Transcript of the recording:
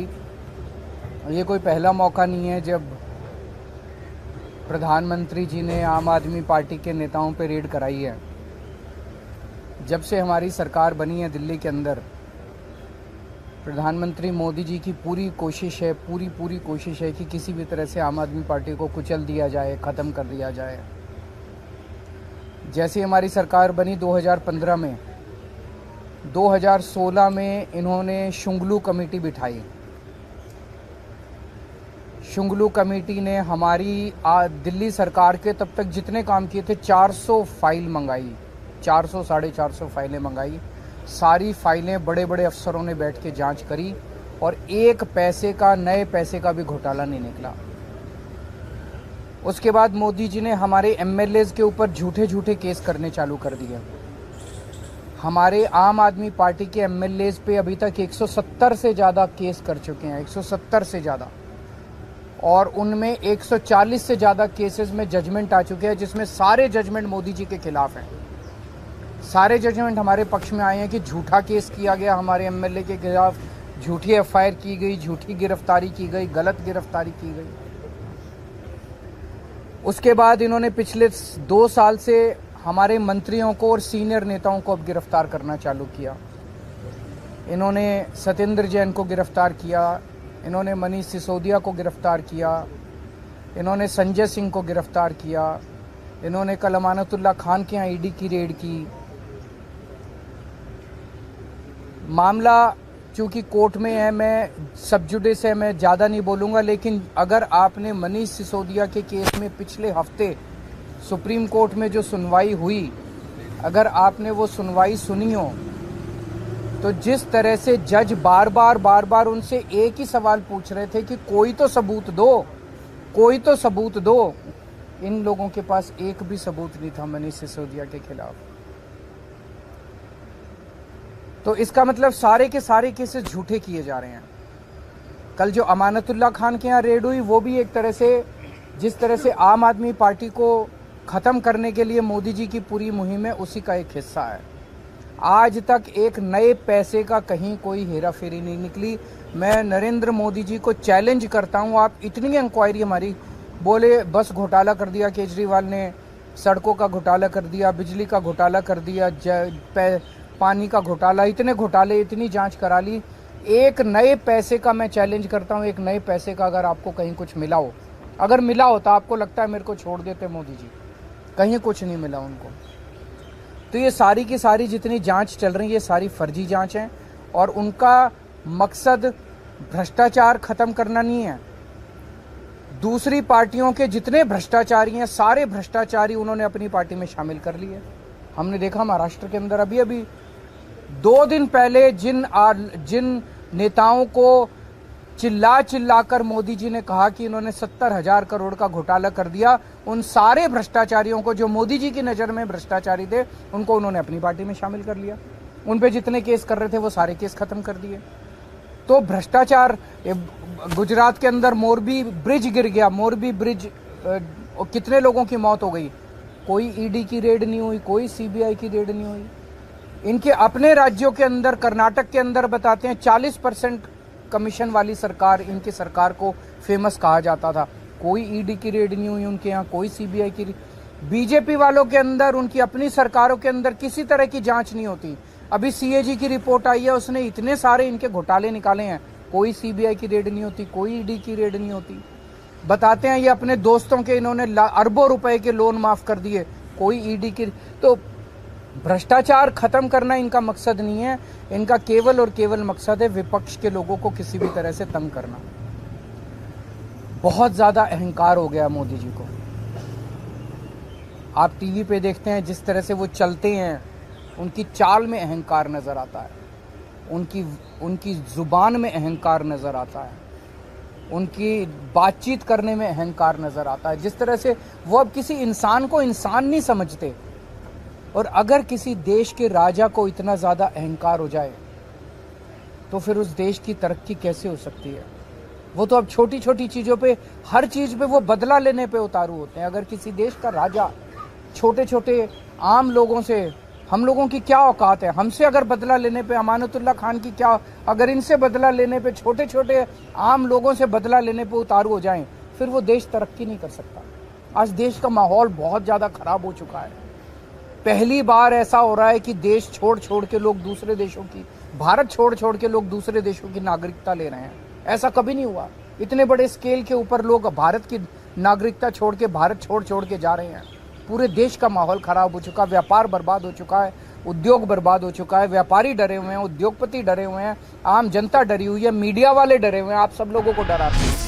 ये कोई पहला मौका नहीं है जब प्रधानमंत्री जी ने आम आदमी पार्टी के नेताओं पे रेड कराई है। जब से हमारी सरकार बनी है दिल्ली के अंदर, प्रधानमंत्री मोदी जी की पूरी कोशिश है कि किसी भी तरह से आम आदमी पार्टी को कुचल दिया जाए, ख़त्म कर दिया जाए। जैसे हमारी सरकार बनी 2015 में, 2016 में इन्होंने शुंगलू कमेटी बिठाई। शुंगलू कमेटी ने हमारी दिल्ली सरकार के तब तक जितने काम किए थे 400 फाइल मंगाई, 400 साढ़े 400 फाइलें मंगाई। सारी फाइलें बड़े बड़े अफसरों ने बैठ के जांच करी और एक पैसे का, नए पैसे का भी घोटाला नहीं निकला। उसके बाद मोदी जी ने हमारे एमएलएज के ऊपर झूठे केस करने चालू कर दिए। हमारे आम आदमी पार्टी के एमएलएज पे अभी तक 170 से ज़्यादा केस कर चुके हैं, 170 से ज़्यादा, और उनमें 140 से ज़्यादा केसेस में जजमेंट आ चुके हैं, जिसमें सारे जजमेंट मोदी जी के खिलाफ हैं। सारे जजमेंट हमारे पक्ष में आए हैं कि झूठा केस किया गया हमारे एमएलए के खिलाफ, झूठी एफआईआर की गई, झूठी गिरफ्तारी की गई, गलत गिरफ्तारी की गई। उसके बाद इन्होंने पिछले 2 साल से हमारे मंत्रियों को और सीनियर नेताओं को अब गिरफ्तार करना चालू किया। इन्होंने सत्येंद्र जैन को गिरफ्तार किया, इन्होंने मनीष सिसोदिया को गिरफ्तार किया, इन्होंने संजय सिंह को गिरफ्तार किया, इन्होंने कल अमानतुल्लाह खान के यहाँ ईडी की रेड की। मामला चूँकि कोर्ट में है, मैं सब जुडिस है, मैं ज़्यादा नहीं बोलूँगा, लेकिन अगर आपने मनीष सिसोदिया के केस में पिछले हफ्ते सुप्रीम कोर्ट में जो सुनवाई हुई, अगर आपने वो सुनवाई सुनी हो, तो जिस तरह से जज बार बार उनसे एक ही सवाल पूछ रहे थे कि कोई तो सबूत दो, कोई तो सबूत दो। इन लोगों के पास एक भी सबूत नहीं था मनीष सिसोदिया के खिलाफ। तो इसका मतलब सारे के सारे केसेस झूठे किए जा रहे हैं। कल जो अमानतुल्लाह खान के यहाँ रेड हुई, वो भी एक तरह से, जिस तरह से आम आदमी पार्टी को ख़त्म करने के लिए मोदी जी की पूरी मुहिम है, उसी का एक हिस्सा है। आज तक एक नए पैसे का कहीं कोई हेरा फेरी नहीं निकली। मैं नरेंद्र मोदी जी को चैलेंज करता हूँ, आप इतनी इंक्वायरी हमारी, बोले बस घोटाला कर दिया केजरीवाल ने, सड़कों का घोटाला कर दिया, बिजली का घोटाला कर दिया, पानी का घोटाला, इतने घोटाले, इतनी जांच करा ली। एक नए पैसे का मैं चैलेंज करता हूँ, एक नए पैसे का अगर आपको कहीं कुछ मिला हो, अगर मिला हो तो आपको लगता है मेरे को छोड़ देते मोदी जी, कहीं कुछ नहीं मिला उनको। तो ये सारी की सारी जितनी जांच चल रही है, ये सारी फर्जी जांच हैं और उनका मकसद भ्रष्टाचार ख़त्म करना नहीं है। दूसरी पार्टियों के जितने भ्रष्टाचारी हैं, सारे भ्रष्टाचारी उन्होंने अपनी पार्टी में शामिल कर लिए। हमने देखा महाराष्ट्र के अंदर अभी 2 दिन पहले जिन नेताओं को चिल्ला कर मोदी जी ने कहा कि इन्होंने 70,000 करोड़ का घोटाला कर दिया, उन सारे भ्रष्टाचारियों को, जो मोदी जी की नज़र में भ्रष्टाचारी थे, उनको उन्होंने अपनी पार्टी में शामिल कर लिया। उन पे जितने केस कर रहे थे वो सारे केस खत्म कर दिए। तो भ्रष्टाचार, गुजरात के अंदर मोरबी ब्रिज गिर गया, मोरबी ब्रिज, कितने लोगों की मौत हो गई, कोई ईडी की रेड नहीं हुई, कोई सीबीआई की रेड नहीं हुई। इनके अपने राज्यों के अंदर, कर्नाटक के अंदर बताते हैं 40% कमीशन वाली सरकार, इनकी सरकार को फेमस कहा जाता था, कोई ईडी की रेड नहीं हुई उनके यहाँ, कोई सीबीआई की। बीजेपी वालों के अंदर, उनकी अपनी सरकारों के अंदर किसी तरह की जांच नहीं होती। अभी सीएजी की रिपोर्ट आई है, उसने इतने सारे इनके घोटाले निकाले हैं, कोई सीबीआई की रेड नहीं होती, कोई ईडी की रेड नहीं होती। बताते हैं ये अपने दोस्तों के इन्होंने अरबों रुपए के लोन माफ कर दिए, कोई ईडी की। तो भ्रष्टाचार खत्म करना इनका मकसद नहीं है, इनका केवल और केवल मकसद है विपक्ष के लोगों को किसी भी तरह से तंग करना। बहुत ज्यादा अहंकार हो गया मोदी जी को। आप टीवी पे देखते हैं जिस तरह से वो चलते हैं, उनकी चाल में अहंकार नजर आता है, उनकी जुबान में अहंकार नजर आता है, उनकी बातचीत करने में अहंकार नजर आता है। जिस तरह से वो अब किसी इंसान को इंसान नहीं समझते। और अगर किसी देश के राजा को इतना ज़्यादा अहंकार हो जाए तो फिर उस देश की तरक्की कैसे हो सकती है। वो तो अब छोटी छोटी चीज़ों पे, हर चीज़ पे वो बदला लेने पे उतारू होते हैं। अगर किसी देश का राजा छोटे छोटे आम लोगों से हम लोगों की क्या औकात है? हमसे अगर बदला लेने पे अमानतुल्लाह खान की क्या, अगर इनसे बदला लेने पे, छोटे छोटे आम लोगों से बदला लेने पे उतारू हो जाएं, फिर वो देश तरक्की नहीं कर सकता। आज देश का माहौल बहुत ज़्यादा खराब हो चुका है। पहली बार ऐसा हो रहा है कि देश छोड़ छोड़ के लोग दूसरे देशों की, भारत छोड़ छोड़ के लोग दूसरे देशों की नागरिकता ले रहे हैं। ऐसा कभी नहीं हुआ। इतने बड़े स्केल के ऊपर लोग भारत की नागरिकता छोड़ के, भारत छोड़ छोड़ के जा रहे हैं। पूरे देश का माहौल खराब हो चुका, व्यापार बर्बाद हो चुका है, उद्योग बर्बाद हो चुका है, व्यापारी डरे हुए हैं, उद्योगपति डरे हुए हैं, आम जनता डरी हुई है, मीडिया वाले डरे हुए हैं, आप सब लोगों को डराते हैं।